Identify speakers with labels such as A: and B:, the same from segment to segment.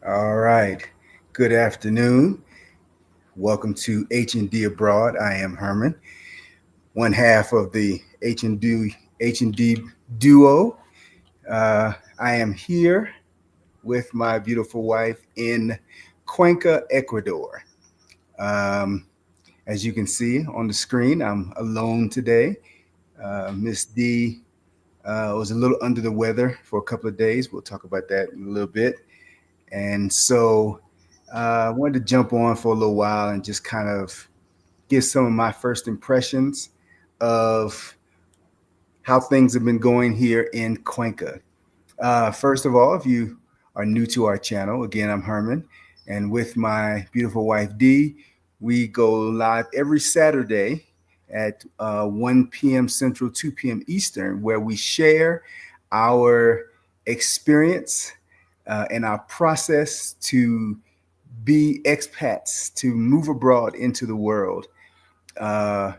A: All right. Good afternoon. Welcome to H&D Abroad. I am Herman, one half of the H&D duo. I am here with my beautiful wife in Cuenca, Ecuador. Um, as you can see on the screen, I'm alone today. Miss D was a little under the weather for a couple of days. We'll talk about that in a little bit. And so I wanted to jump on for a little while and just kind of give some of my first impressions of how things have been going here in Cuenca. First of all, if you are new to our channel, again, I'm Herman, and with my beautiful wife Dee, we go live every Saturday at 1 p.m. Central, 2 p.m. Eastern, where we share our experience and our process to be expats, to move abroad into the world. Uh,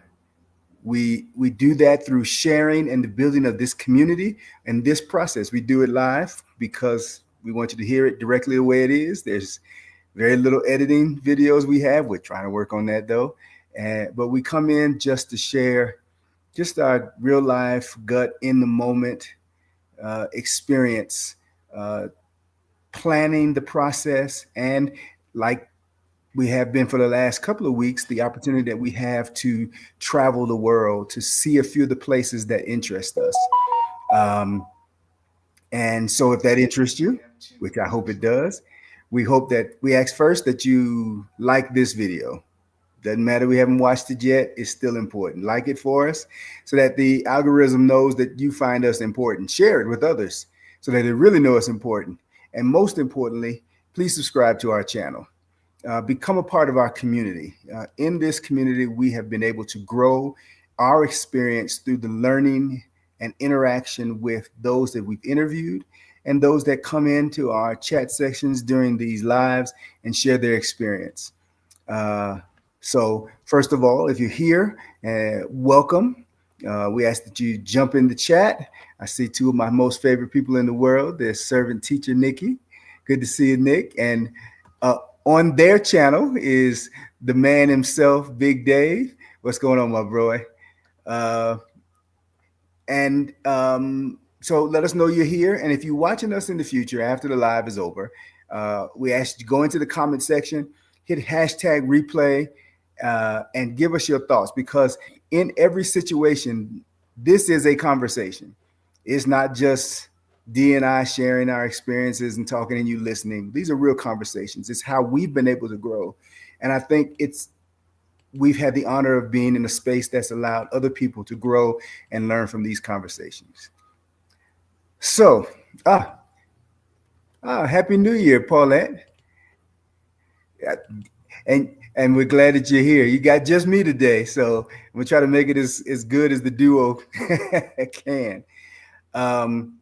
A: we do that through sharing and the building of this community and this process. We do it live because we want you to hear it directly the way it is. There's very little editing videos we have. We're trying to work on that though. But we come in just to share just our real life, gut in the moment experience, uh, planning the process, and like we have been for the last couple of weeks, the opportunity that we have to travel the world to see a few of the places that interest us. Um, and so, if that interests you, which I hope it does, we hope that we ask first that you like this video. Doesn't matter we haven't watched it yet, it's still important. Like it for us so that the algorithm knows that you find us important. Share it with others so that they really know it's important. And most importantly, please subscribe to our channel. Become a part of our community. In this community, we have been able to grow our experience through the learning and interaction with those that we've interviewed and those that come into our chat sections during these lives and share their experience. Uh, so, first of all, if you're here, welcome. We ask that you jump in the chat. I see two of my most favorite people in the world. There's servant teacher Nikki. Good to see you, Nick. And uh, on their channel is the man himself, Big Dave. What's going on, my bro? Uh, and so let us know you're here. And if you're watching us in the future after the live is over, we ask you to go into the comment section, hit hashtag replay, and give us your thoughts because in every situation, this is a conversation. It's not just D and I sharing our experiences and talking and you listening. These are real conversations. It's how we've been able to grow. And I think we've had the honor of being in a space that's allowed other people to grow and learn from these conversations. So, ah, Happy New Year, Paulette. Yeah, and we're glad that you're here. You got just me today, so I'm gonna try to make it as good as the duo can. Um,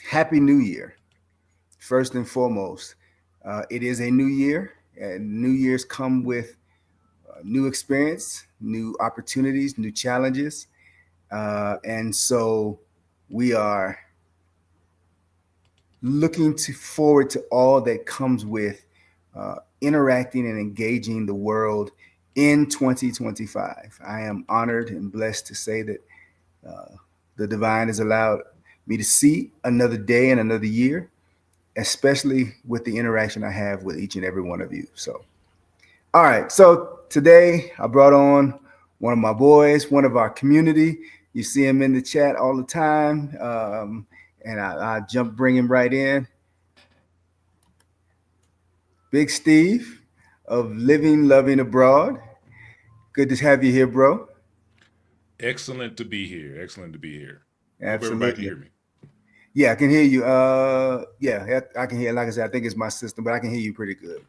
A: Happy New Year, first and foremost. It is a new year, and New Year's come with new experience, new opportunities, new challenges, and so we are looking to forward to all that comes with interacting and engaging the world in 2025. I am honored and blessed to say that the divine has allowed me to see another day and another year, especially with the interaction I have with each and every one of you. So, all right. So today I brought on one of my boys, one of our community. You see him in the chat all the time. And I bring him right in. Big Steve of Living, Loving Abroad. Good to have you here, bro.
B: Excellent to be here. Excellent to be here. Hope everybody can
A: Absolutely.
B: hear me.
A: Yeah, I can hear you. Yeah, I can hear. Like I said, I think it's my system, but I can hear you pretty good.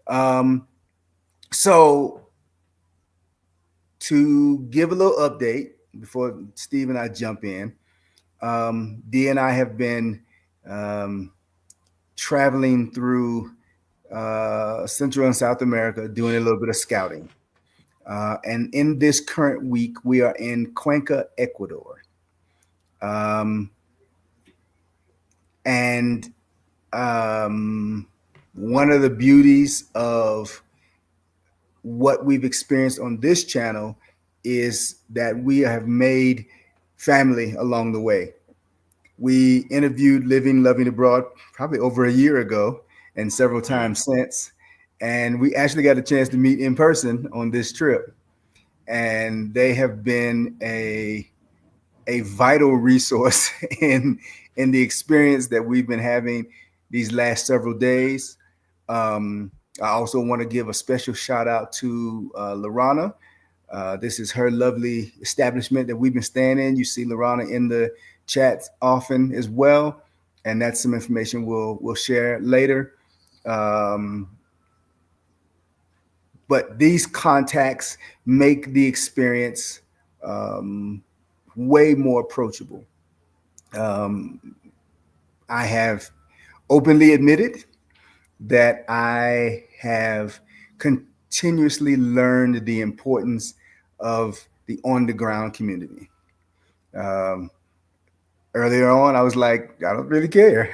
A: Um, so to give a little update before Steve and I jump in, Dee and I have been um, traveling through Central and South America, doing a little bit of scouting. And in this current week, we are in Cuenca, Ecuador. Um, and um, one of the beauties of what we've experienced on this channel is that we have made family along the way. We interviewed Living Loving Abroad probably over a year ago and several
B: Yeah.
A: times since. And we actually got a chance to meet in person on this trip. And they have been a vital resource in the experience that we've been having these last several days. I also want to give a special shout out to Lorana. This is her lovely establishment that we've been staying in. You see Lorana in the chats often as well, and that's some information we'll share later. Um, but these contacts make the experience um, way more approachable. Um, I have openly admitted that I have continuously learned the importance of the on the ground community. Um, Earlier on, I was like, I don't really care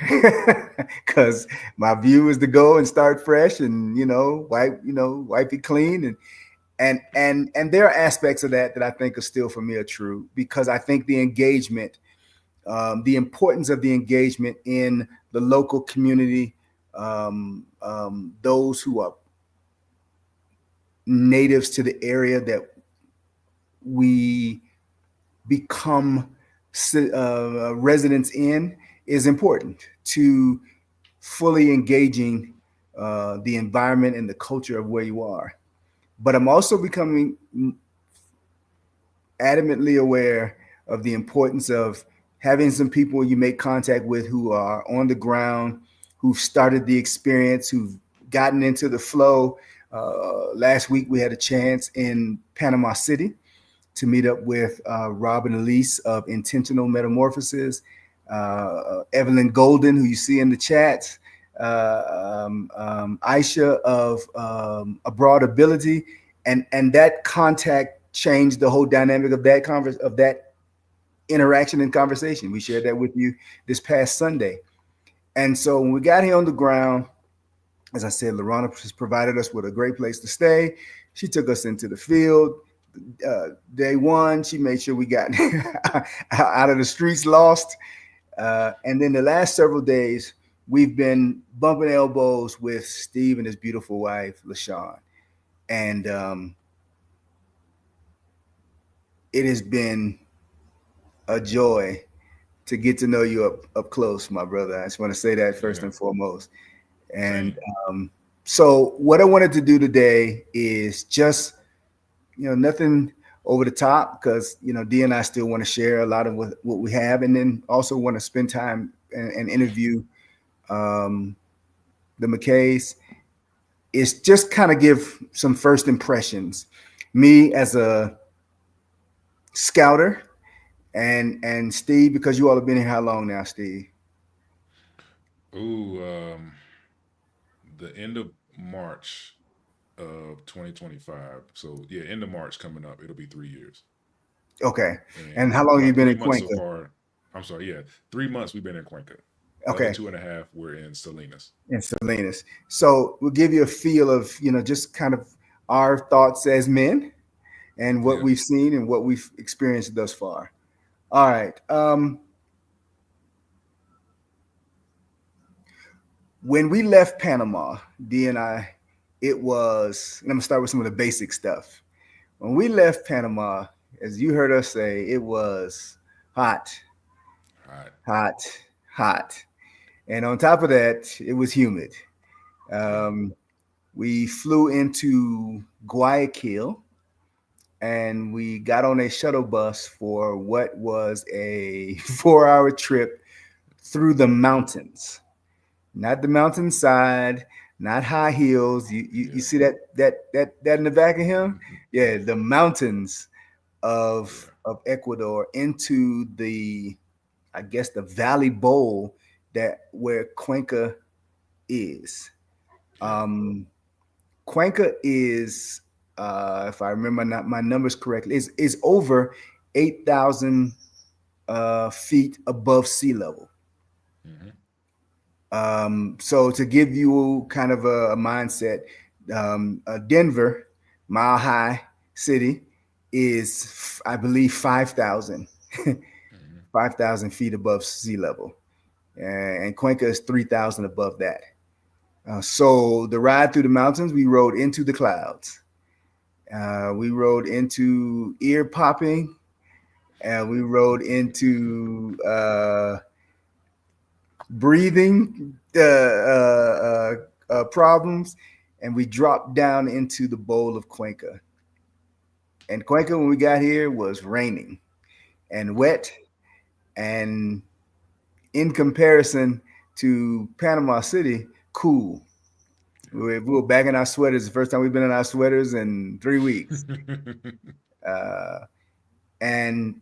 A: because my view is to go and start fresh and wipe it clean and there are aspects of that that I think are still for me are true because I think the engagement, the importance of the engagement in the local community, those who are natives to the area that we become residents in is important to fully engaging the environment and the culture of where you are. But I'm also becoming adamantly aware of the importance of having some people you make contact with who are on the ground, who've started the experience, who've gotten into the flow. Last week we had a chance in Panama City to meet up with Rob and Elise of Intentional Metamorphosis, Evelyn Golden, who you see in the chat, Aisha of Abroad Ability, and that contact changed the whole dynamic of that interaction and conversation. We shared that with you this past Sunday, and so when we got here on the ground, as I said, Lorana has provided us with a great place to stay. She took us into the field. Day one, she made sure we got out of the streets lost. And then the last several days, we've been bumping elbows with Steve and his beautiful wife, LaShawn. And it has been a joy to get to know you up close, my brother. I just want to say that first
B: Yeah.
A: and foremost. And
B: Same.
A: so, what I wanted to do today is just, nothing over the top because, D and I still want to share a lot of what we have. And then also want to spend time and interview um, the McKays. Is just kind of give some first impressions. Me as a scouter and Steve, because you all have been here how long now, Steve?
B: Ooh, the end of March of 2025. So yeah, end of March coming up. It'll be 3 years.
A: Okay. And
B: And
A: how long have you
B: about
A: been
B: three
A: in
B: months so
A: Cuenca?
B: far. I'm sorry, yeah. 3 months we've been in Cuenca. Other
A: Okay.
B: 2.5 we're in Salinas.
A: In Salinas. So we'll give you a feel of, just kind of our thoughts as men and what
B: Yeah.
A: we've seen and what we've experienced thus far. All right. When we left Panama, D and I, it was, and I'm gonna start with some of the basic stuff. When we left Panama, as you heard us say, it was hot,
B: Hot.
A: hot, hot. And on top of that, it was humid.
B: Yeah.
A: Um, we flew into Guayaquil and we got on a shuttle bus for what was a 4 hour trip through the mountains, not the mountainside, not high hills. You
B: Yeah.
A: see that in the back of him? Yeah, the mountains
B: Yeah.
A: of Ecuador into the, I guess, the Valley Bowl that where Cuenca is.
B: Yeah.
A: Um, Cuenca is, if I remember not my numbers correctly, is over 8,000 feet above sea level.
B: Hmm.
A: So to give you kind of a mindset, Denver, Mile High City, is I believe 5,000
B: Hmm.
A: 5,000 feet above sea level, and Cuenca is 3,000 above that. So the ride through the mountains, we rode into the clouds. We rode into ear popping, and we rode into breathing problems, and we dropped down into the bowl of Cuenca. And Cuenca, when we got here, was raining and
B: Yeah.
A: wet, and in comparison to Panama City, cool. We were back in our sweaters. The first time we've been in our sweaters in 3 weeks.
B: Yeah.
A: Uh, and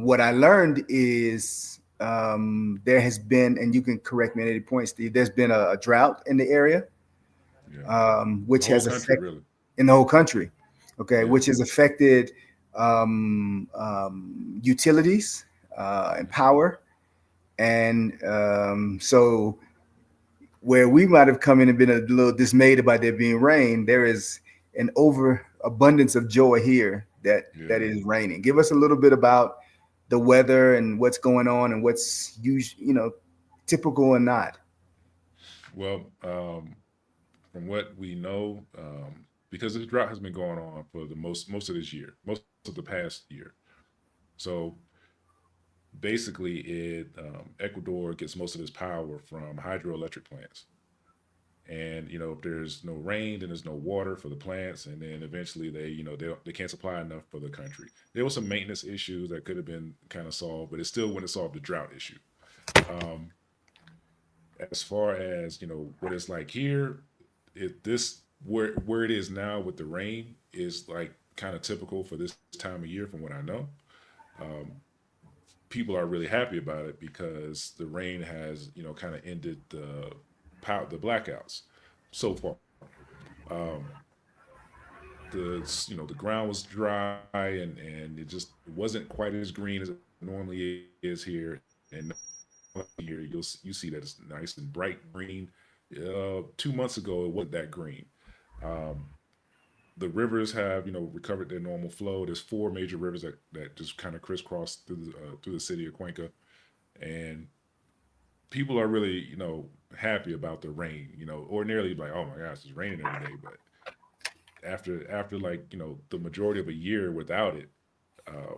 A: what I learned is there has been, and you can correct me at any point, Steve, there's been a drought in the area,
B: Yeah. The
A: which
B: whole
A: has
B: country,
A: affected
B: really.
A: in the whole country, okay,
B: Yeah.
A: which has affected utilities and
B: Hmm.
A: power. And so where we might have come in and been a little dismayed about there being rain, there is an overabundance of joy here that
B: Yeah.
A: it is raining. Give us a little bit about the weather and what's going on and what's typical and not.
B: Well, from what we know, because this drought has been going on for the most of this year, most of the past year. So basically, it Ecuador gets most of its power from hydroelectric plants. And if there's no rain, then there's no water for the plants, and then eventually they can't supply enough for the country. There was some maintenance issues that could have been kind of solved, but it still wouldn't solve the drought issue. Um, as far as what it's like here, where it is now with the rain is like kind of typical for this time of year, from what I know. Um, People are really happy about it because the rain has kind of ended the blackouts so far. Um, the ground was dry, and it wasn't quite as green as it normally is here. And now here you see that it's nice and bright green. 2 months ago it wasn't that green. Um, the rivers have recovered their normal flow. There's four major rivers that just kind of crisscross through the city of Cuenca, and people are really happy about the rain. Ordinarily like, oh my gosh, it's raining every day, but after like the majority of a year without it,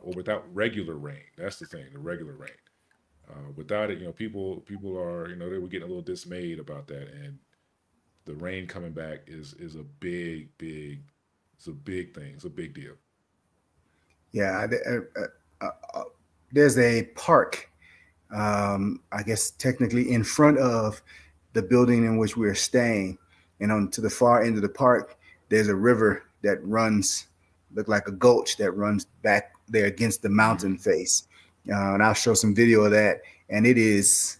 B: or without regular rain. That's the thing, the regular rain. Without it, people are they were getting a little dismayed about that, and the rain coming back is a it's a big thing. It's a big deal.
A: Yeah, there's a park, I guess technically in front of the building in which we're staying, and on to the far end of the park, there's a river that runs, look like a gulch that runs back there against the mountain
B: Hmm.
A: face, and I'll show some video of that, and it is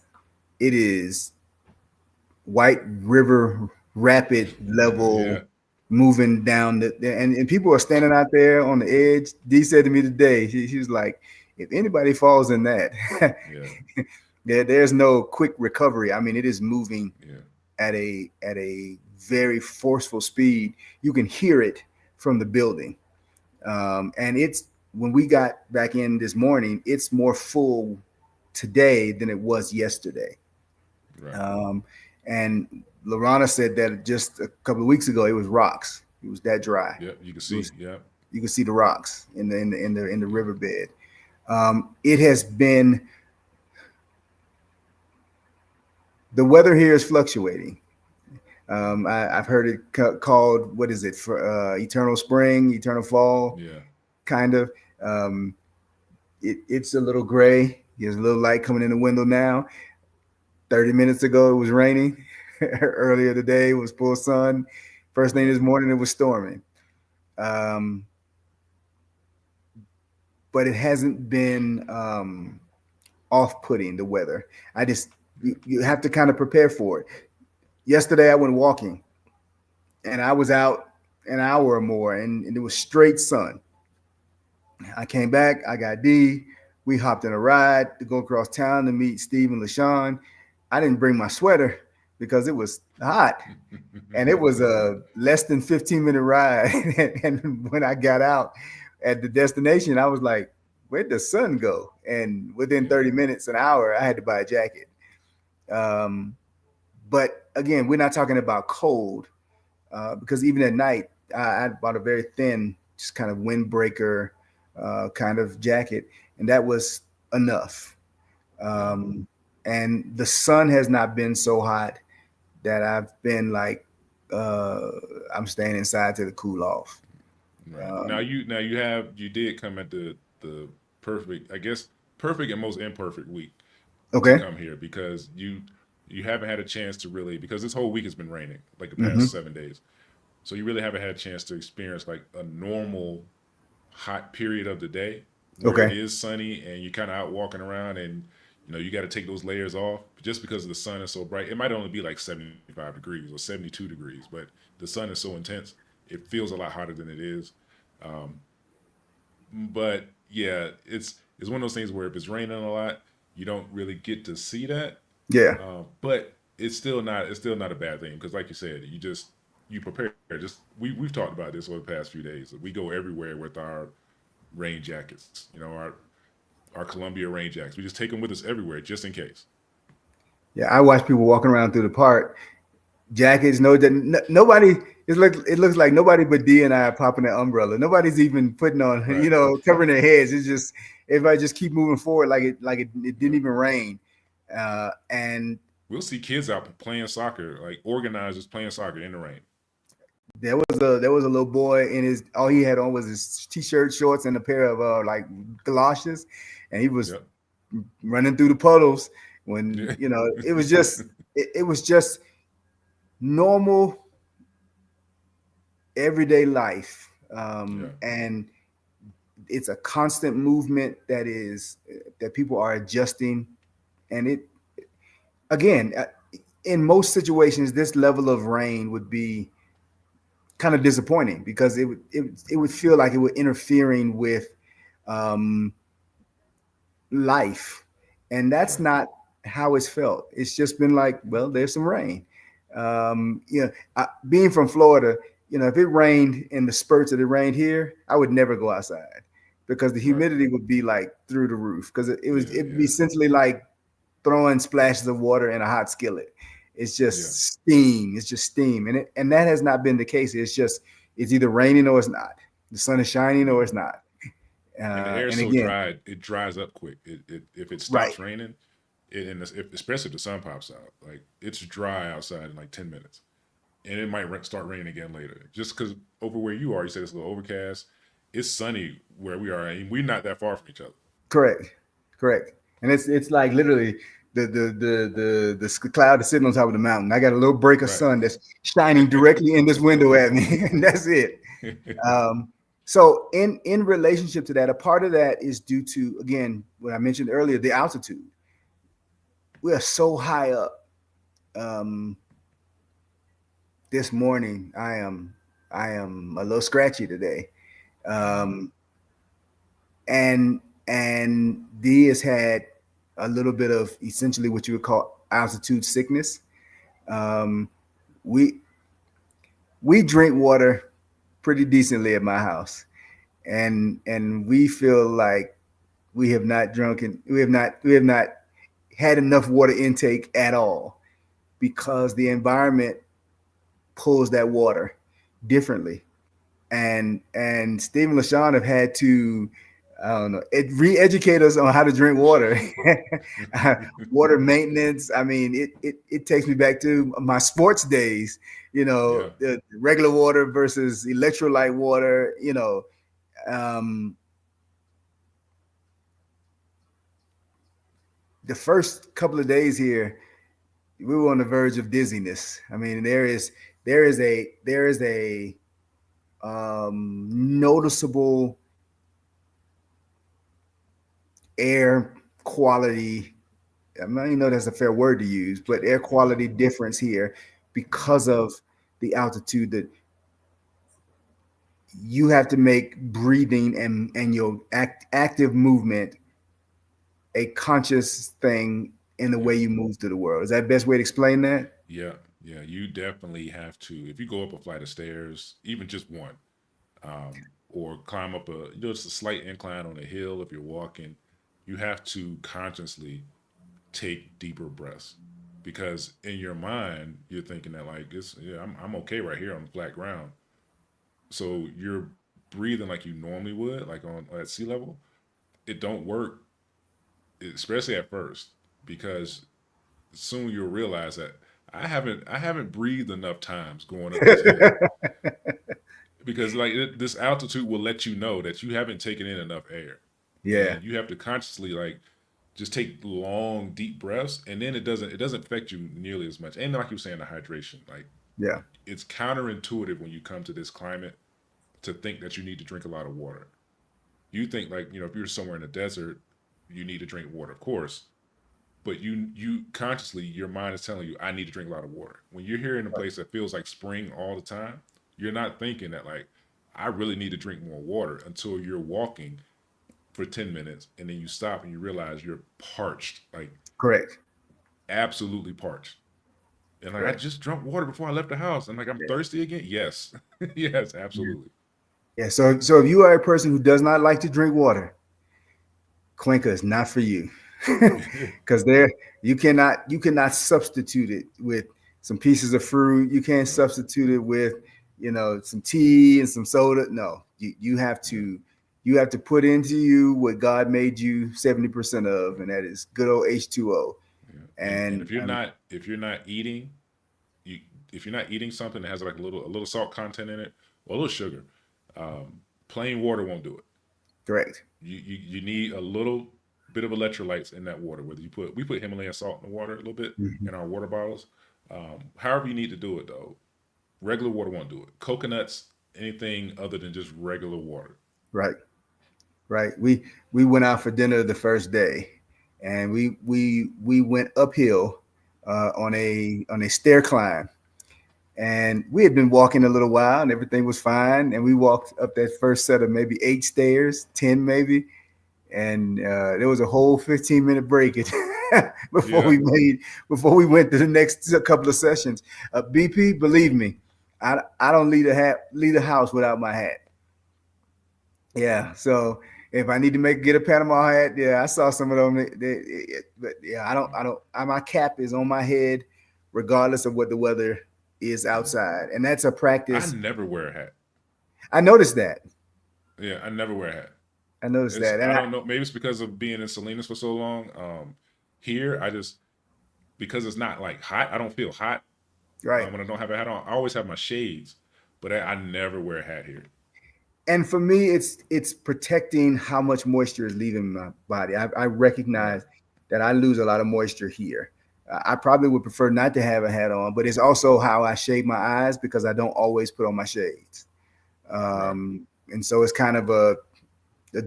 A: White River rapid
B: Yeah,
A: level moving down and people are standing out there on the edge. Dee said to me today, she was like, if anybody falls in that,
B: yeah,
A: there's no quick recovery. I mean, it is moving
B: yeah,
A: at a very forceful speed. You can hear it from the building. And it's when we got back in this morning, it's more full today than it was yesterday.
B: right.
A: Um, and Lorana said that just a couple of weeks ago it was rocks. It was that dry.
B: Yep, you can
A: It was
B: see. Yep,
A: you could see the rocks in the
B: yeah,
A: riverbed. It has been the weather here is fluctuating.
B: mm,
A: I've heard it called, what is it, for eternal spring, eternal fall,
B: yeah,
A: kind of. Um, it's a little gray. There's a little light coming in the window now. 30 minutes ago it was raining. Earlier today it was full sun. First thing
B: right.
A: this morning it was storming. Um, but it hasn't been off-putting, the weather. I just you have to kind of prepare for it. Yesterday I went walking and I was out an hour or more, and it was straight sun. I came back, I got D. We hopped in a ride to go across town to meet Steve and LaShawn. I didn't bring my sweater because it was hot, and it was a less than 15-minute ride. And when I got out at the destination, I was like, "Where'd the sun go?" And within
B: Yeah.
A: 30 minutes, an hour, I had to buy a jacket. Um, but again, we're not talking about cold because even at night, I bought a very thin, just kind of windbreaker kind of jacket, and that was enough.
B: Yeah.
A: Um, and the sun has not been so hot that I've been like, uh, I'm staying inside to cool off.
B: Right.
A: Um,
B: Now you did come at the perfect, I guess, perfect and most imperfect week to
A: okay.
B: come here because you haven't had a chance to really, because this whole week has been raining like the
A: Hmm.
B: past 7 days. So you really haven't had a chance to experience like a normal hot period of the day where it
A: Okay.
B: is sunny and you're kind of out walking around and you got to take those layers off just because the sun is so bright. It might only be like 75 degrees or 72 degrees, but the sun is so intense, it feels a lot hotter than it is. Um, but yeah, it's one of those things where if it's raining a lot, you don't really get to see that.
A: Yeah.
B: But it's still not a bad thing because, like you said, you prepare. Just we've talked about this over the past few days. We go everywhere with our rain jackets. Our Columbia rain jackets. We just take them with us everywhere just in case.
A: Yeah. I watch people walking around through the park, jackets. Nobody. It looks like nobody but D and I are popping an umbrella. Nobody's even putting on,
B: Right.
A: covering their heads. It's just everybody just keep moving forward it didn't
B: Yep.
A: even rain. And
B: We'll see kids out playing soccer, like organizers playing soccer in the rain.
A: there was a little boy in his all he had on was his t-shirt, shorts, and a pair of like galoshes, and he was
B: Yep.
A: running through the puddles when
B: Yeah.
A: it was just normal everyday life,
B: Yeah.
A: and it's a constant movement that people are adjusting, and it again in most situations this level of rain would be kind of disappointing because it would feel like it would interfering with um, life, and that's
B: Right.
A: not how it's felt. It's just been like, well, there's some rain. Being from Florida, if it rained in the spurts that it rained here, I would never go outside because the
B: Right.
A: humidity would be like through the roof because
B: Yeah.
A: it'd be
B: Yeah.
A: essentially like throwing splashes of water in a hot skillet. It's
B: Yeah.
A: just steam. It's just steam, and that has not been the case. It's either raining or it's not. The sun is shining or
B: Yeah.
A: it's not.
B: And the air is
A: And
B: so
A: again,
B: dry, it dries up quick. If it
A: right,
B: stops raining, especially if the sun pops out, like it's dry outside in like 10 minutes, and it might start raining again later. Just because over where you are, you said it's a little overcast. It's sunny where we are, and we're not that far from each other.
A: correct, correct. And it's like literally the cloud is sitting on top of the mountain. I got a little break of
B: Right.
A: sun that's shining directly in this window at me, and that's it. Um, so in relationship to that, a part of that is due to again what I mentioned earlier, the altitude. We are so high up. Um, this morning, I am a little scratchy today,
B: Mhm.
A: um, and and D has had a little bit of essentially what you would call altitude sickness. Um, we we drink water pretty decently at my house, and we feel like we have not had enough water intake at all because the environment pulls that water differently. And Steve and LaShawn have had to, I don't know, re-educate us on how to drink water. Water maintenance. I mean, it takes me back to my sports days.
B: Yeah.
A: The regular water versus electrolyte water. Um, the first couple of days here, we were on the verge of dizziness. I mean, there is a noticeable air quality. I don't even know that's a fair word to use, but air
B: Yeah.
A: quality difference here
B: Hmm.
A: because of the altitude that you have to make breathing and your active movement a conscious thing in the
B: Yeah.
A: way you move through the world. Is that the best way to explain that?
B: Yeah. Yeah. You definitely have to, if you go up a flight of stairs, even just one, or climb up just a slight incline on a hill if you're walking, you have to consciously take deeper breaths because in your mind you're thinking that like this, yeah, I'm okay right here on the flat ground. So you're breathing like you normally would, like on at sea level. It don't work, especially at first, because soon you'll realize that I haven't breathed enough times going up this hill because like this altitude will let you know that you haven't taken in enough air,
A: Yeah,
B: and you have to consciously like just take long deep breaths, and then it doesn't affect you nearly as much. And like you were saying, the hydration, like
A: yeah,
B: it's counterintuitive when you come to this climate to think that you need to drink a lot of water. You think like if you're somewhere in the desert, you need to drink water, of course, but you consciously your mind is telling you I need to drink a lot of water. When you're here in a place that feels like spring all the time, you're not thinking that like I really need to drink more water until you're walking for 10 minutes and then you stop and you realize you're parched, like
A: correct,
B: absolutely parched. And like I
A: correct.
B: just drank water before I left the house and like I'm thirsty again. Yes. Yes,
A: Yeah.
B: absolutely.
A: Yeah. So if you are a person who does not like to drink water, Cuenca is not for you. Because there you cannot substitute it with some pieces of fruit. You can't
B: No.
A: substitute it with some tea and some soda. No, you have
B: Yeah.
A: to put into you what God made you 70% of, and that is good old H2O.
B: Yeah. And
A: And
B: if you're not eating, you if you're not eating something that has like a little salt content in it or a little sugar, plain water won't do it.
A: correct.
B: You need a little bit of electrolytes in that water. Whether we put Himalayan salt in the water a little bit
A: Mhm.
B: in our water bottles. However you need to do it though, regular water won't do it. Coconuts, anything other than just regular water.
A: Right, right. We went out for dinner the first day, and we went uphill on a stair climb. And we had been walking a little while and everything was fine. And we walked up that first set of maybe 8 stairs, 10 maybe. And there was a whole 15-minute break before
B: Yeah.
A: we made before we went to the next couple of sessions. BP, believe me, I don't leave the house without my hat. Yeah. So if I need to get a Panama hat, yeah, I saw some of them. But yeah, my cap is on my head, regardless of what the weather is
B: Yeah.
A: outside, and that's a
B: I
A: practice.
B: never wear a hat.
A: I noticed that.
B: Yeah, I never wear a hat.
A: I noticed
B: It's
A: that, and
B: I don't know. Maybe it's because of being in Salinas for so long. Here I just because it's not like hot. I don't feel hot
A: right.
B: when I don't have a hat on. I always have my shades, but I never wear a hat here.
A: And for me, it's protecting how much moisture is leaving my body. I
B: Right.
A: recognize that I lose a lot of moisture here. I probably would prefer not to have a hat on, but it's also how I shade my eyes because I don't always put on my shades.
B: Right.
A: And so it's kind of a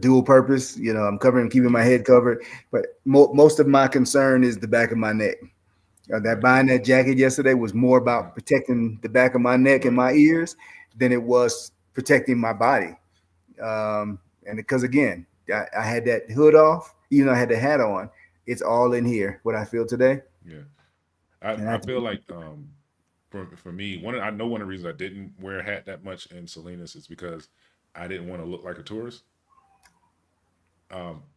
A: dual purpose. I'm covering, keeping my
B: Yeah.
A: head covered, but most of my concern is the back of my neck. That
B: Right.
A: buying that jacket yesterday was more
B: Uh-huh.
A: about protecting the back of my neck and
B: Right.
A: my ears than it was protecting my body. And because again, I had that hood off, even though I had the hat on. It's all in here. What I feel today,
B: Yeah. I
A: and
B: I feel like for me I know one of the reasons I didn't wear a hat that much in Salinas is because I didn't want to look like a tourist.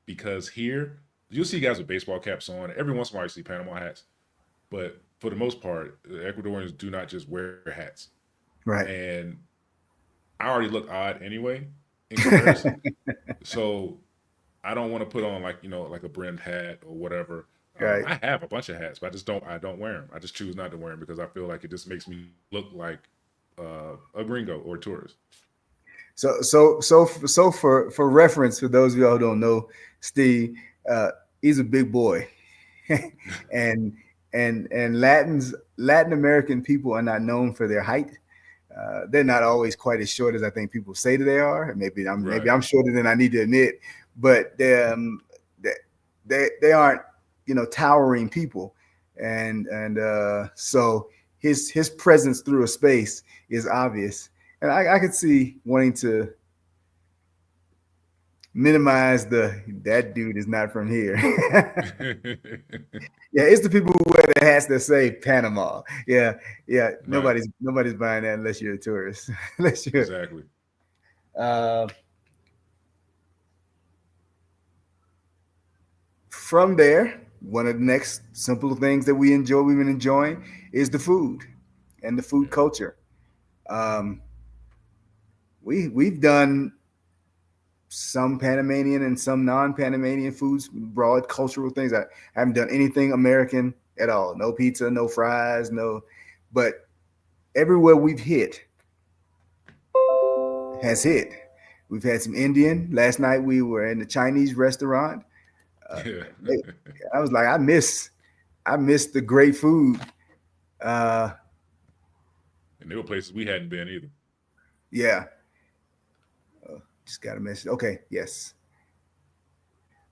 B: Because here you'll see guys with baseball caps on. Every once in a while you see Panama hats, but for the most part, the Ecuadorians do not just wear hats.
A: right?
B: And I already look odd anyway in comparison. So I don't want to put on like like a brimmed hat or whatever.
A: Right.
B: I have a bunch of hats, but I don't wear them. I just choose not to wear them because I feel like it just makes me look like a gringo or a tourist.
A: So for reference, for those of y'all who don't know, Steve, uh, he's a big boy, and and Latin American people are not known for their height. They're not always quite as short as I think people say that they are. Maybe
B: Right.
A: I'm shorter than I need to admit, but they they aren't towering people, and so his presence through a space is obvious, and I could see wanting to minimize the that dude is not from here. Yeah, it's the people who wear the hats that say Panama. Yeah, yeah.
B: Right.
A: Nobody's buying that unless you're a tourist. Unless you're
B: Exactly.
A: uh, from there. One of the next simple things that we've been enjoying, is the food and the food
B: Yeah.
A: culture. Um, we've done some Panamanian and some non-Panamanian foods, broad cultural things. I haven't done anything American at all. No pizza, no fries, no. But everywhere we've hit has hit. We've had some Indian. Last night we were in the Chinese restaurant. Uh,
B: Yeah.
A: they, I was like, I miss the great food. Uh,
B: And there were places we hadn't been either.
A: yeah, just got a message. Okay, yes.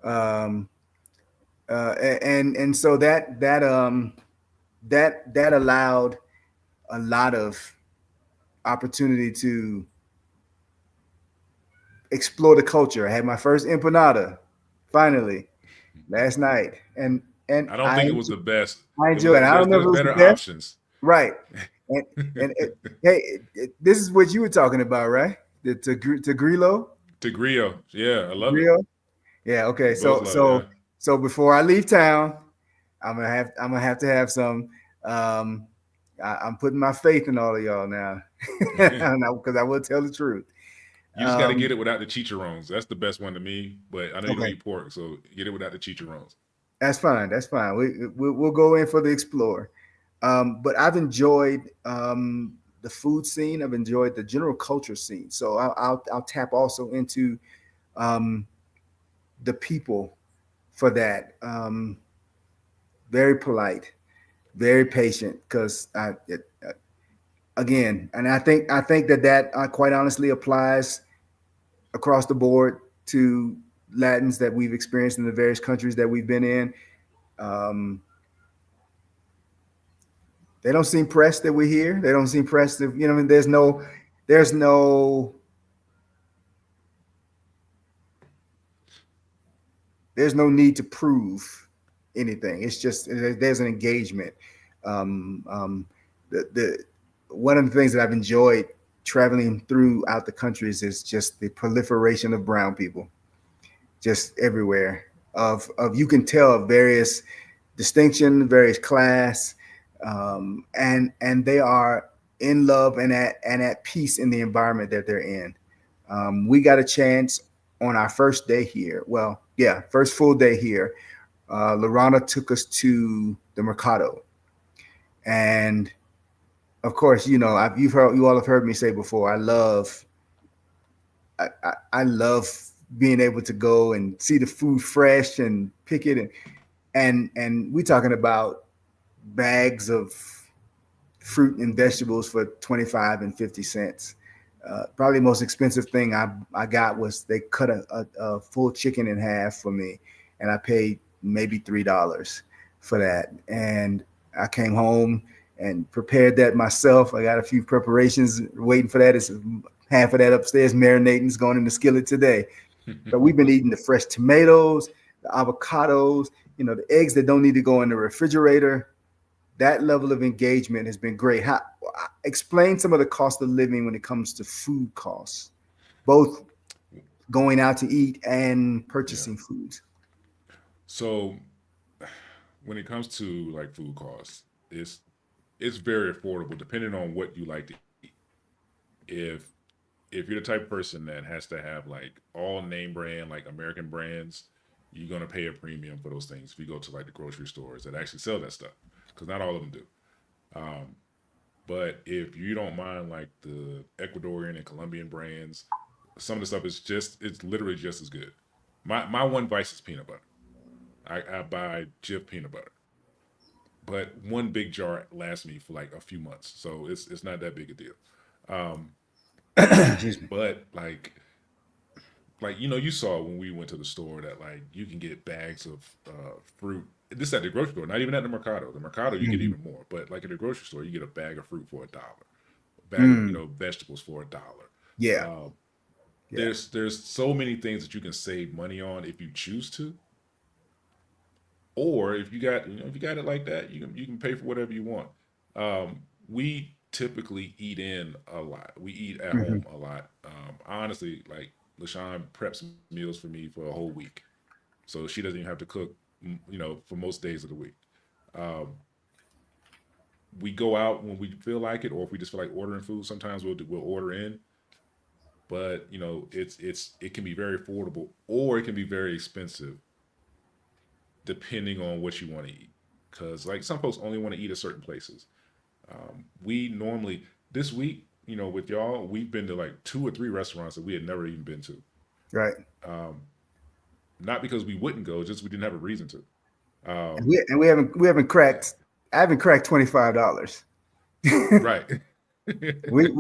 A: Um, and so that allowed a lot of opportunity to explore the culture. I had my first empanada finally last night, and
B: I don't think it was the best.
A: I
B: It was
A: enjoyed it. I don't know if
B: there's
A: it was the
B: better
A: best,
B: options.
A: right? And hey, this is what you were talking about, right? The Grillo,
B: To Grillo. Yeah, I love it.
A: Grillo. Yeah. Okay.
B: We both love it, yeah.
A: So before I leave town, I'm gonna have to have some. Um, I'm putting my faith in all of y'all now, because I will tell the truth.
B: You just got to get
A: Um,
B: it without the chicharrones. That's the best one to me. But I know you don't
A: okay,
B: eat pork, so get it without the chicharrones.
A: that's fine. That's fine. We'll go in for the explore. But I've enjoyed the food scene. I've enjoyed the general culture scene. So I'll tap also into um, the people for that. Very polite, very patient. Because again, and I think that quite honestly applies across the board to Latins that we've experienced in the various countries that we've been in. Um, they don't seem pressed that we're here. They don't seem pressed. That, I mean, there's no, there's no need to prove anything. It's just there's an engagement. Um, um, the one of the things that I've enjoyed traveling throughout the countries is just the proliferation of brown people, just everywhere. Of you can tell various distinction, various class, and they are in love and at peace in the environment that they're in. We got a chance on our first day here. Well, yeah, first full day here. Lorana took us to the Mercado, and of course, you all have heard me say before. I love being able to go and see the food fresh and pick it, and we talking about bags of fruit and vegetables for 25 and 50 cents. Probably the most expensive thing I got was they cut a full chicken in half for me, and I paid maybe $3 for that. And I came home and prepared that myself. I got a few preparations waiting for that. It's half of that upstairs marinating. It's going in the skillet today. But we've been eating the fresh tomatoes, the avocados, the eggs that don't need to go in the refrigerator. That level of engagement has been great. Explain some of the cost of living when it comes to food costs, both going out to eat and
B: Yeah.
A: purchasing foods.
B: So when it comes to like food costs, it's very affordable depending on what you like to eat. If if you're the type of person that has to have like all name brand, like American brands, you're gonna pay a premium for those things if you go to like the grocery stores that actually sell that stuff, because not all of them do. Um, but if you don't mind like the Ecuadorian and Colombian brands, some of the stuff is it's literally just as good. My one vice is peanut butter. I buy Jif peanut butter, but one big jar lasts me for like a few months, so it's not that big a deal. Um,
A: Excuse me.
B: but like you saw when we went to the store that like you can get bags of fruit. This at the grocery store, not even at the Mercado. The Mercado you get
A: Mm-hmm.
B: even more, but like at the grocery store you get a bag of fruit for $1, a bag of
A: Mm,
B: vegetables for $1.
A: yeah.
B: Uh,
A: Yeah.
B: There's so many things that you can save money on if you choose to, or if you got if you got it like that, you can pay for whatever you want. We typically eat in a lot. We eat at
A: Hmm.
B: home a lot. Honestly, like LaShawn preps meals for me for a whole week, so she doesn't even have to cook. For most days of the week. Um, we go out when we feel like it, or if we just feel like ordering food. Sometimes we'll order in, but it can be very affordable, or it can be very expensive depending on what you want to eat. Because like some folks only want to eat at certain places. We normally this week, with y'all, we've been to like 2 or 3 restaurants that we had never even been to.
A: Right.
B: Um, Not because we wouldn't go, just we didn't have a reason to. Um,
A: And we haven't
B: yeah,
A: cracked. I haven't cracked $25.
B: right,
A: We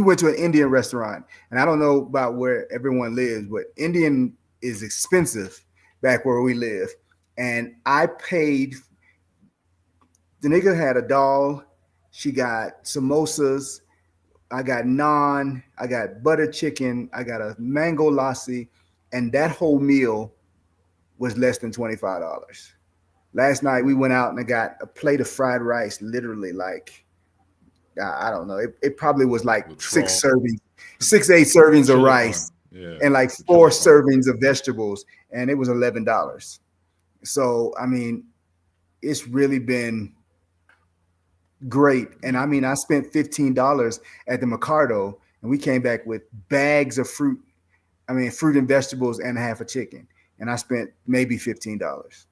A: went to an Indian restaurant, and I don't know about where everyone lives, but Indian is expensive back where we live. And I paid. The nigga had a doll. She got samosas. I got naan. I got butter chicken. I got a mango lassi, and that whole meal was less than $25. Last night we went out and I got a plate of fried rice, literally like I don't know. It probably was like
B: with
A: six
B: trawl,
A: servings, 6, 8 servings of
B: chilafon,
A: rice
B: yeah,
A: and like
B: the
A: four
B: chilafon.
A: servings of vegetables, and it was $11. So I mean, it's really been great. And
B: Yeah,
A: I mean, I spent $15 at the Mercado, and we came back with bags of fruit. I mean, fruit and vegetables and half a chicken, and I spent maybe $15.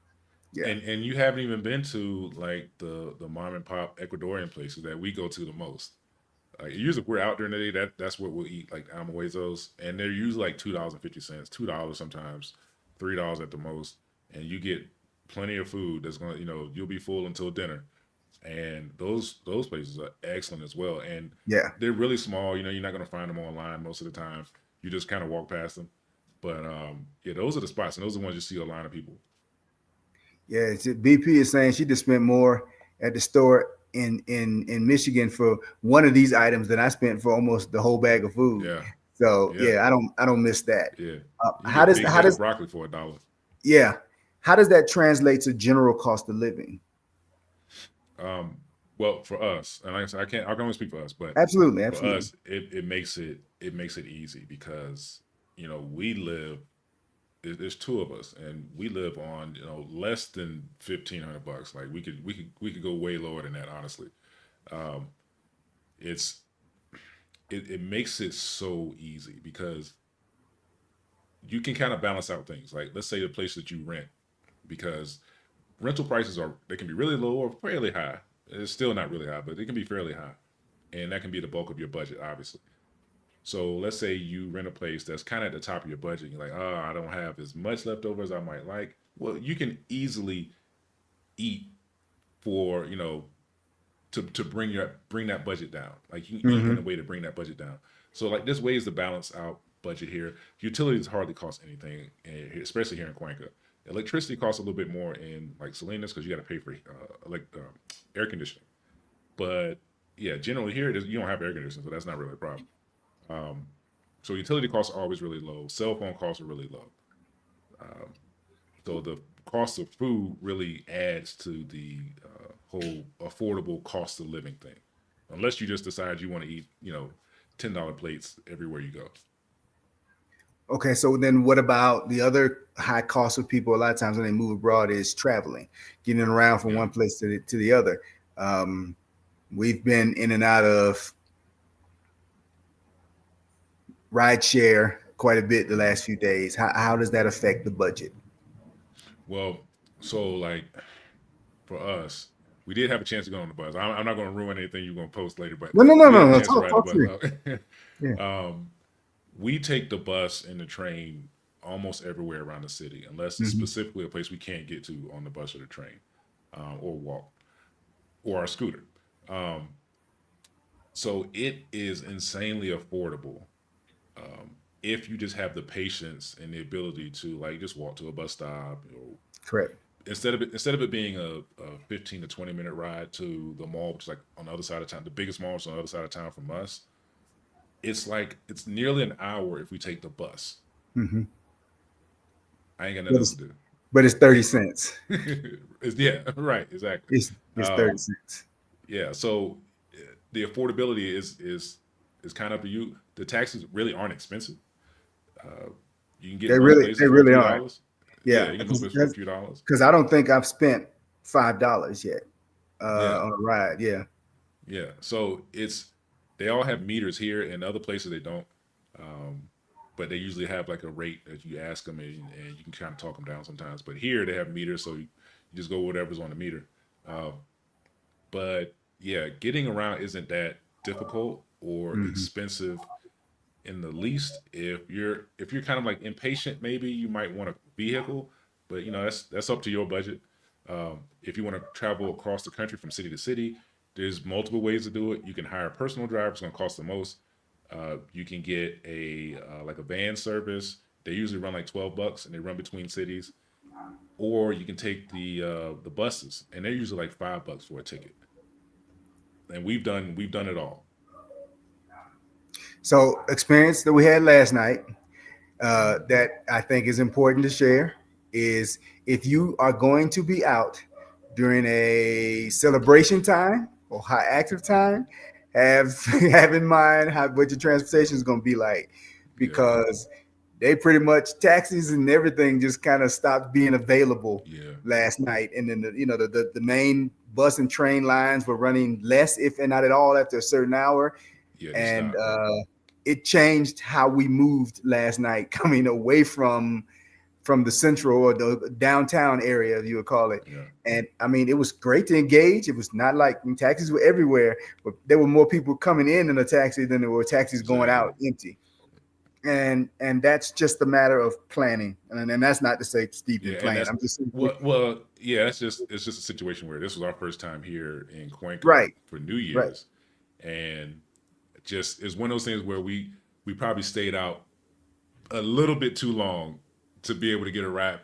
A: Yeah.
B: and you haven't even been to like the mom and pop Ecuadorian places that we go to the most. Like usually if we're out during the day, that's what we'll eat, like almuerzos, and they're usually like $2.50, $2 sometimes, $3 at the most, and you get plenty of food. That's gonna you'll be full until dinner, and those places are excellent as well, and
A: Yeah.
B: they're really small. You're not gonna find them online most of the time. You just kind of walk past them, but yeah, those are the spots, and those are the ones you see a line of people.
A: Yeah, BP is saying she just spent more at the store in Michigan for one of these items than I spent for almost the whole bag of food.
B: Yeah,
A: So
B: yeah,
A: yeah, I don't miss that.
B: yeah. You
A: How
B: get
A: does
B: big
A: how
B: head of
A: does
B: broccoli for $1.
A: yeah, how does that translate to general cost of living?
B: Um, well, for us, and like I said, I can only speak for us, but
A: Absolutely,
B: for
A: absolutely.
B: us, it makes it easy because we live. There's two of us, and we live on less than $1,500. Like we could go way lower than that. Honestly, um, it's it makes it so easy because you can kind of balance out things. Like let's say the place that you rent, because rental prices they can be really low or fairly high. It's still not really high, but it can be fairly high, and that can be the bulk of your budget, obviously. So let's say you rent a place that's kind of at the top of your budget. You're like, oh, I don't have as much leftover as I might like. Well, you can easily eat for to bring that budget down. Like you can eat in a
A: Hmm.
B: way to bring that budget down. So like there's ways to balance out budget here. Utilities hardly cost anything, especially here in Cuenca. Electricity costs a little bit more in like Salinas because you got to pay for air conditioning. But yeah, generally here you don't have air conditioning, so that's not really a problem. Um, so utility costs are always really low. Cell phone costs are really low. Um, so the cost of food really adds to the whole affordable cost of living thing. Unless you just decide you want to eat, $10 plates everywhere you go.
A: Okay, so then what about the other high cost of people? A lot of times when they move abroad is traveling, getting around from
B: Yeah.
A: one place to the other. Um, we've been in and out of ride share quite a bit the
B: Hmm.
A: last few days. How does that affect the budget?
B: Well, so like for us, we did have a chance to go on the bus. I'm not going to ruin anything you're going to post later, but
A: No, no, no,
B: we had
A: no,
B: a
A: no.
B: chance to
A: Talk,
B: ride the
A: talk to
B: bus
A: me.
B: out.
A: Yeah.
B: We take the bus and the train almost everywhere around the city, unless it's
A: Hmm.
B: specifically a place we can't get to on the bus or the train, or walk, or our scooter. Um, so it is insanely affordable if you just have the patience and the ability to like just walk to a bus stop.
A: Correct.
B: Instead of it being a 15 to 20 minute ride to the mall, which is like on the other side of town, the biggest mall is on the other side of town from us. it's nearly an hour if we take the bus.
A: Hmm.
B: I ain't got
A: But
B: nothing else
A: it's
B: to do.
A: but it's 30 cents.
B: Yeah, right, exactly.
A: It's 30 cents.
B: Yeah, so the affordability is kind of up to you. The taxes really aren't expensive. Uh, you can get most
A: They
B: places for a
A: really
B: few
A: aren't.
B: dollars.
A: Yeah,
B: Yeah, you get most
A: because
B: places for a few dollars.
A: I don't think I've spent $5 yet
B: Yeah,
A: on a ride. Yeah.
B: yeah. So they all have meters here, and other places they don't. Um, but they usually have like a rate that you ask them, and you can kind of talk them down sometimes. But here they have meters, so you just go whatever's on the meter. Uh, but yeah, getting around isn't that difficult or
A: Hmm.
B: expensive in the least. If you're kind of like impatient, maybe you might want a vehicle, but that's up to your budget. If you want to travel across the country from city to city, there's multiple ways to do it. You can hire a personal driver; it's going to cost the most. You can get a like a van service. They usually run like $12, and they run between cities. Or you can take the buses, and they're usually like $5 for a ticket. And we've done it all.
A: So experience that we had last night that I think is important to share is if you are going to be out during a celebration time or high active time, have have in mind how what your transportation is going to be like,
B: Yeah,
A: because they pretty much taxis and everything just kind of stopped being available
B: yeah,
A: last night, and then the main bus and train lines were running less, if and not at all, after a certain hour,
B: yeah. They
A: and
B: stopped.
A: it changed how we moved last night, coming away from the central or the downtown area, if you would call it.
B: Yeah,
A: And I mean, it was great to engage. It was not like taxis were everywhere, but there were more people coming in a taxi than there were taxis going
B: exactly.
A: out empty. And that's just a matter of planning. And that's not to say Steve
B: Yeah,
A: didn't
B: and
A: plan.
B: that's
A: I'm just saying,
B: well, yeah. It's just a situation where this was our first time here in Cuenca
A: right,
B: for New
A: right.
B: Year's, and just it's one of those things where we probably stayed out a little bit too long to be able to get a ride,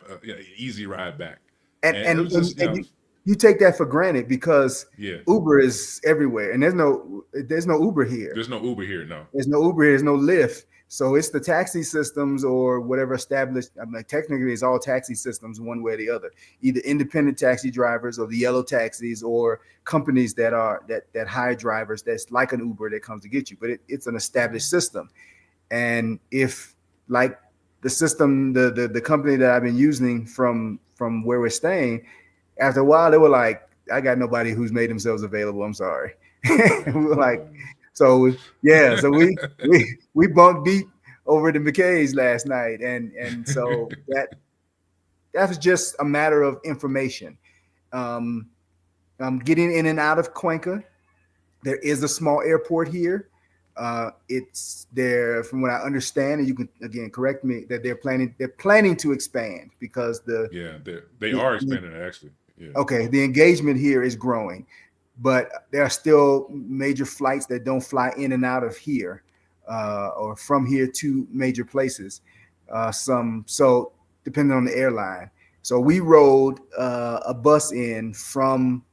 B: easy ride back,
A: and
B: and it
A: and
B: was
A: and,
B: just
A: and you take that for granted because
B: yeah.
A: Uber is everywhere, and there's no Uber here.
B: There's no Uber here, no.
A: There's no Uber. There's no Lyft. So it's the taxi systems or whatever established. I mean, technically, it's all taxi systems, one way or the other. Either independent taxi drivers or the yellow taxis, or companies that hire drivers. That's like an Uber that comes to get you, but it's an established system. And if, like, the system, the company that I've been using from where we're staying, after a while they were like, I got nobody who's made themselves available. I'm sorry. We were like,
B: Oh.
A: so yeah, so we bunked deep over the McKays last night, and so that was just a matter of information. Um, getting in and out of Cuenca. There is a small airport here. It's there, from what I understand, and you can again correct me, that they're planning to expand because
B: Yeah, they
A: the
B: are expanding it actually. Yeah,
A: okay, the engagement here is growing, but there are still major flights that don't fly in and out of here, or from here to major places. Some so depending on the airline. So we rode a bus in from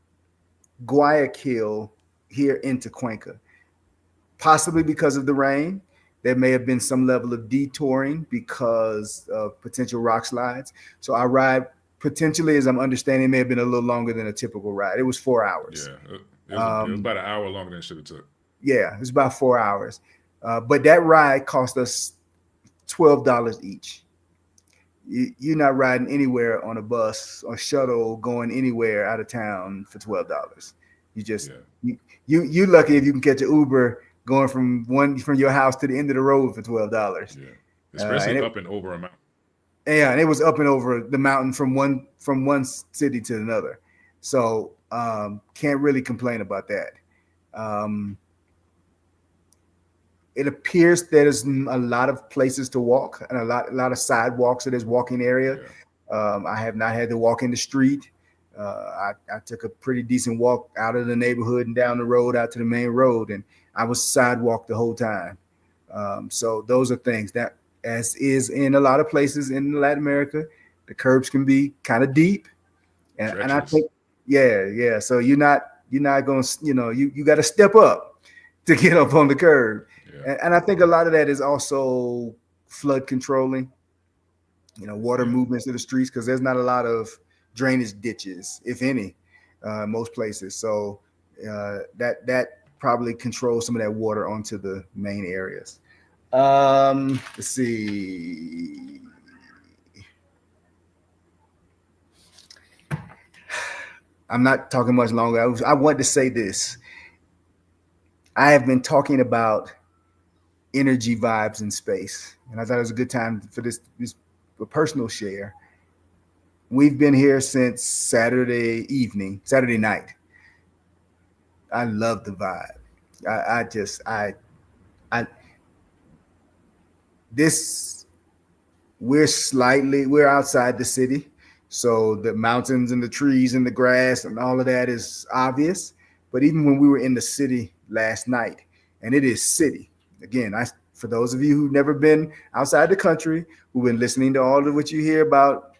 A: Guayaquil here into Cuenca, possibly because of the rain. There may have been some level of detouring because of potential rock slides. So our ride, potentially, as I'm understanding, may have been a little longer than a typical ride. It was 4 hours.
B: yeah. It was
A: Um,
B: about an hour longer than it should have took.
A: yeah, it was about 4 hours. But that ride cost us $12 each. You're not riding anywhere on a bus or shuttle going anywhere out of town for $12. You just
B: Yeah,
A: you lucky if you can catch an Uber going from your house to the end of the road for $12.
B: yeah.
A: And
B: Especially
A: it
B: up and over a mountain.
A: yeah, and it was up and over the mountain from one city to another. So can't really complain about that. Um, it appears there's a lot of places to walk and a lot of sidewalks. So there's walking area.
B: Yeah,
A: I have not had to walk in the street. I took a pretty decent walk out of the neighborhood and down the road out to the main road, and I was sidewalk the whole time. So those are things that, as is in a lot of places in Latin America, the curbs can be kind of deep, and I
B: treacherous.
A: think, yeah, yeah. So you're not going to, you got to step up to get up on the curb. And I think a lot of that is also flood controlling, water
B: yeah,
A: movements to the streets because there's not a lot of drainage ditches, if any, most places. So that probably controls some of that water onto the main areas. Let's see. I'm not talking much longer. I want to say this. I have been talking about energy vibes in space, and I thought it was a good time for this a personal share. We've been here since Saturday night. I love the vibe. I just I this we're outside the city, so the mountains and the trees and the grass and all of that is obvious. But even when we were in the city last night, and it is city again, I for those of you who've never been outside the country, who've been listening to all of what you hear about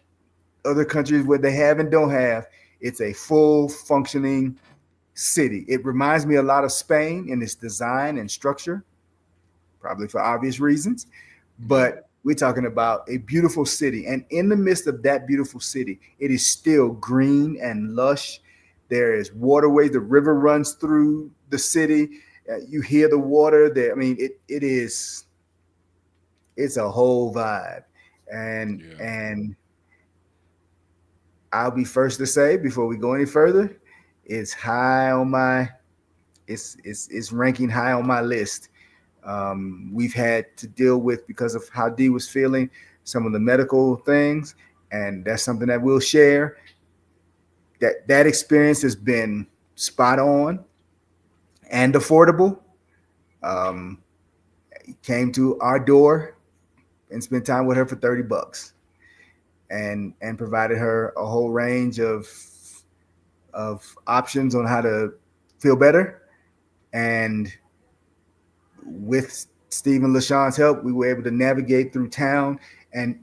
A: other countries, what they have and don't have, it's a full functioning city. It reminds me a lot of Spain in its design and structure, probably for obvious reasons.
B: yeah,
A: But we're talking about a beautiful city. And in the midst of that beautiful city, it is still green and lush. There is waterways, the river runs through the city. You hear the water there. I mean, it's a whole vibe.
B: yeah.
A: And I'll be first to say before we go any further, it's high on my it's ranking high on my list. We've had to deal with because of how D was feeling, some of the medical things, and that's something that we'll share. That experience has been spot on and affordable. Um, Came to our door and spent time with her for $30, and provided her a whole range of options on how to feel better. And with Steve and LaShawn's help, we were able to navigate through town and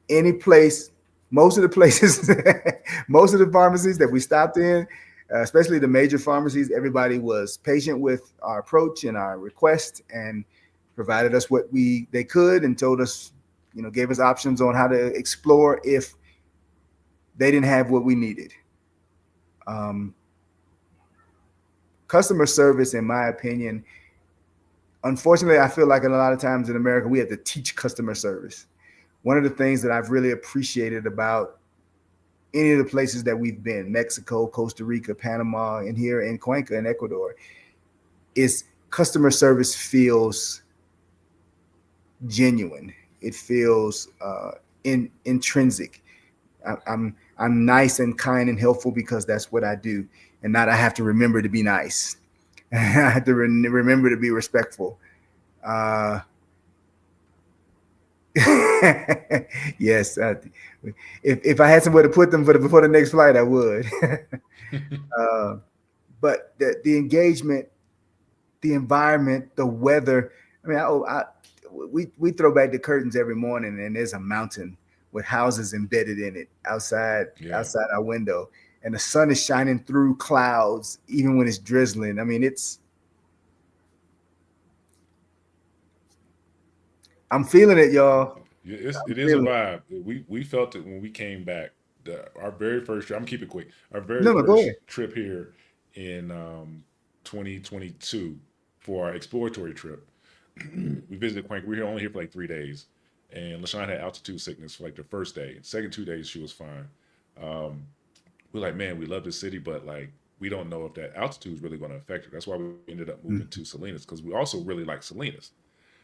A: any place, most of the places, most of the pharmacies that we stopped in, especially the major pharmacies, everybody was patient with our approach and our request and provided us what they could and told us, gave us options on how to explore if they didn't have what we needed. Um, Customer service, in my opinion, unfortunately, I feel like a lot of times in America, we have to teach customer service. One of the things that I've really appreciated about any of the places that we've been, Mexico, Costa Rica, Panama, and here in Cuenca in Ecuador, is customer service feels genuine. It feels intrinsic. I'm nice and kind and helpful because that's what I do, and not I have to remember to be nice. I have to remember to be respectful. Uh, yes, if I had somewhere to put them before the next flight, I would. uh, but the engagement, the environment, the weather. I mean, we throw back the curtains every morning, and there's a mountain with houses embedded in it
B: Yeah.
A: outside our window, and the sun is shining through clouds even when it's drizzling. I mean, I'm feeling it, y'all.
B: Yeah,
A: I'm
B: it is a
A: feeling it.
B: vibe. We felt it when we came back. Our very first trip. I'm gonna keep it quick. Our very
A: No, no, go
B: first
A: ahead.
B: trip here in 2022 for our exploratory trip. We visited Cuenca. We were only here for like 3 days, and Lashawn had altitude sickness for like the first day. Second 2 days she was fine. Um, we're like, man, we love the city, but like we don't know if that altitude is really going to affect her. That's why we ended up moving to Salinas because we also really like Salinas.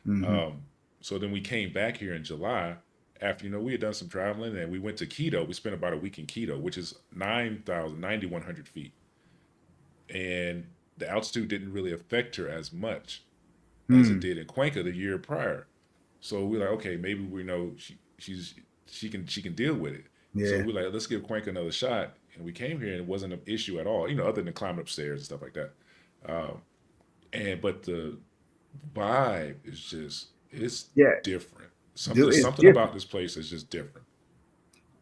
A: Mm-hmm.
B: Um, so then we came back here in July after, we had done some traveling and we went to Quito. We spent about a week in Quito, which is 9,100 feet. And the altitude didn't really affect her as much as it
A: Mm.
B: did in Cuenca the year prior. So we're like, okay, maybe we know she can deal with it. So
A: Yeah.
B: we're like, let's give Cuenca another shot. And we came here and it wasn't an issue at all, other than climbing upstairs and stuff like that. Um, and but the vibe is just it's
A: Yeah.
B: different. There's
A: It's
B: something
A: different.
B: about this place that's just different.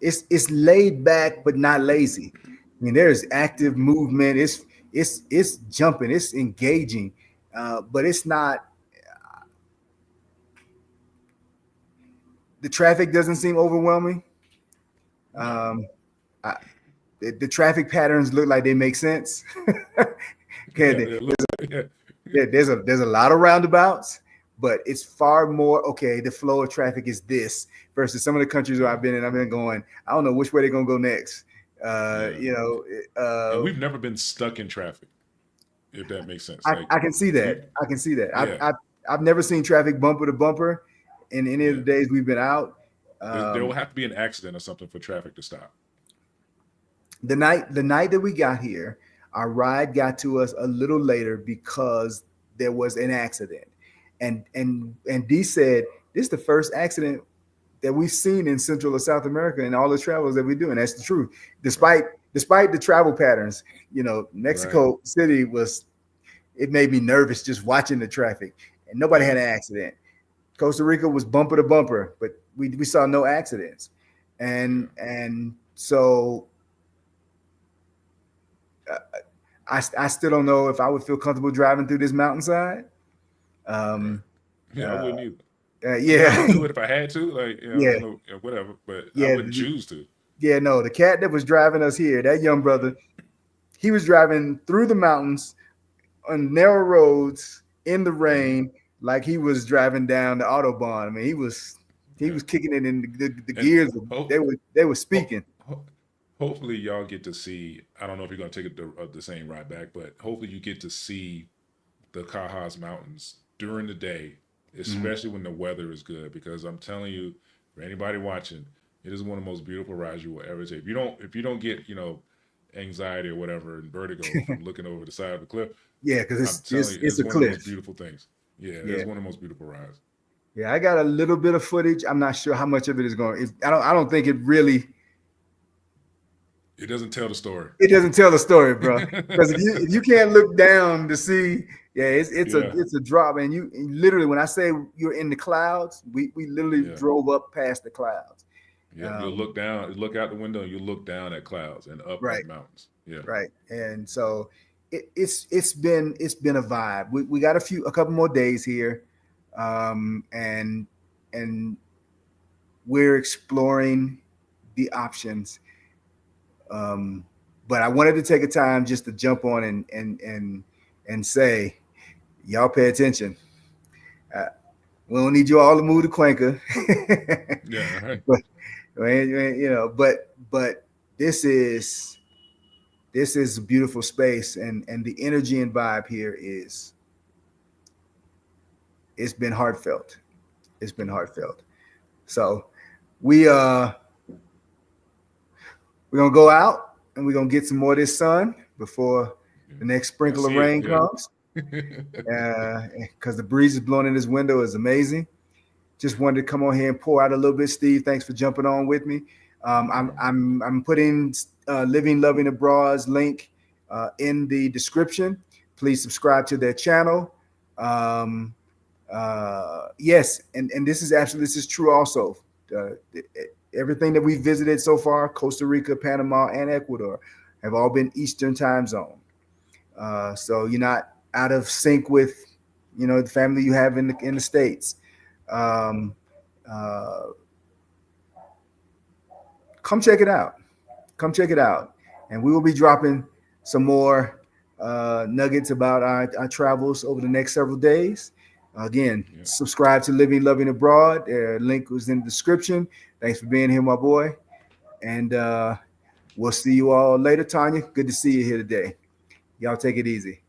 A: It's laid back but not lazy. I mean, there's active movement. It's jumping. It's engaging, but it's not. the traffic doesn't seem overwhelming.
B: No.
A: Um, I, the traffic patterns look like they make sense.
B: Yeah,
A: Okay,
B: yeah, look, yeah,
A: there's a lot of roundabouts, but it's far more okay. The flow of traffic is this versus some of the countries where
B: yeah,
A: I've been in. I've been going. I don't know which way they're gonna go next.
B: yeah.
A: You know,
B: And we've never been stuck in traffic, if that makes sense. Like
A: I can see that.
B: we,
A: I can see that.
B: yeah,
A: I've never seen traffic bumper to bumper in any of
B: yeah.
A: the days we've been out.
B: There will
A: Um,
B: have to be an accident or something for traffic to stop.
A: the night that we got here, our ride got to us a little later because there was an accident, and D said this is the first accident that we've seen in Central or South America in all the travels that we do, and that's the truth.
B: Right,
A: Despite the travel patterns, you know,
B: right.
A: Mexico City was it made me nervous just watching the traffic, and nobody
B: Yeah,
A: had an accident. Costa Rica was bumper to bumper, but we saw no accidents,
B: yeah,
A: and so uh, I still don't know if I would feel comfortable driving through this mountainside.
B: right.
A: Um,
B: Yeah, I
A: uh,
B: wouldn't either. I mean, I
A: yeah,
B: would do it if I had to, like
A: yeah,
B: you know, whatever. But I
A: yeah,
B: wouldn't choose to.
A: yeah. No, the cat that was driving us here, that young brother, he was driving through the mountains on narrow roads in the
B: Hmm.
A: rain, like he was driving down the autobahn. I mean, he
B: Yeah,
A: was kicking it in the
B: and
A: gears.
B: hope,
A: They were
B: ho-
A: speaking.
B: hopefully y'all get to see. I don't know if you're gonna take it the same ride back, but hopefully you get to see the Cajas Mountains during the day,
A: Mhm.
B: especially when the weather is good. Because I'm telling you, for anybody watching, it is one of the most beautiful rides you will ever take. If you don't get anxiety or whatever and vertigo from looking over the side of the cliff,
A: Yeah, because
B: I'm telling you,
A: it's
B: it's
A: a
B: one of the most
A: cliff.
B: beautiful things. Yeah, it is
A: Yeah,
B: one of the most beautiful rides.
A: yeah. I got a little bit of footage. I'm not sure how much of it is going. I don't think it really.
B: It doesn't tell the story.
A: It doesn't tell the story, bro. Because if you can't look down to see, yeah,
B: Yeah,
A: it's a drop, and you literally when I say you're in the clouds, we literally
B: yeah,
A: drove up past the clouds.
B: yeah. You'll
A: Um,
B: look down, look out the window, and you look down at clouds and up
A: right,
B: at mountains. Yeah,
A: right, and so it's been a vibe. We got a couple more days here, um, and and we're exploring the options. Um, but I wanted to take a time just to jump on and say, y'all pay attention. Uh, we don't need you all to move to Cuenca,
B: yeah, right.
A: but you know, but this is this is a beautiful space, and the energy and vibe here is it's been heartfelt. It's been heartfelt. So we we're gonna go out and we're gonna get some more of this sun before
B: Yeah.
A: the next
B: I
A: sprinkle of
B: see it.
A: rain
B: Yeah.
A: comes. Because the breeze is blowing in this window is amazing. Just wanted to come on here and pour out a little bit. Steve, thanks for jumping on with me.
B: No problem.
A: I'm putting Living Loving Abroad's link in the description. Please subscribe to their channel. Um, yes, and this is true also. Uh, Everything that we visited so far, Costa Rica, Panama, and Ecuador, have all been Eastern time zone. So you're not out of sync with, you know, the family you have in the states. Um, uh, Come check it out. Come check it out, and we will be dropping some more nuggets about our travels over the next several days. Again,
B: Yeah.
A: subscribe to Living Loving Abroad. Link was in the description. Thanks for being here, my boy, and we'll see you all later. Tanya, good to see you here today. Y'all take it easy.